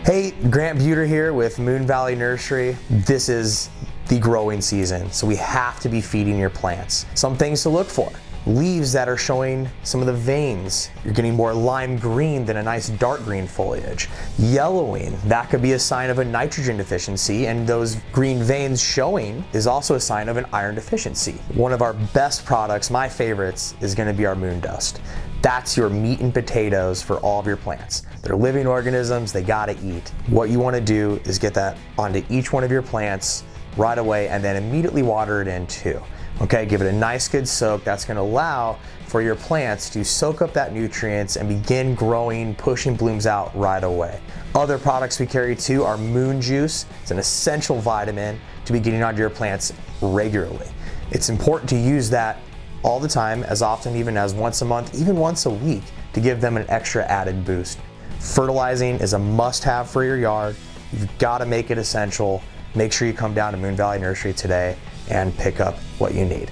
Hey, Grant Buter here with Moon Valley Nursery. This is the growing season, so we have to be feeding your plants. Some things to look for. Leaves that are showing some of the veins. You're getting more lime green than a nice dark green foliage. Yellowing, that could be a sign of a nitrogen deficiency, and those green veins showing is also a sign of an iron deficiency. One of our best products, my favorites, is gonna be our moon dust. That's your meat and potatoes for all of your plants. They're living organisms, they gotta eat. What you wanna do is get that onto each one of your plants right away and then immediately water it in too. Okay, give it a nice good soak. That's gonna allow for your plants to soak up that nutrients and begin growing, pushing blooms out right away. Other products we carry too are moon juice. It's an essential vitamin to be getting onto your plants regularly. It's important to use that all the time, as often even as once a month, even once a week, to give them an extra added boost. Fertilizing is a must-have for your yard. You've got to make it essential. Make sure you come down to Moon Valley Nursery today and pick up what you need.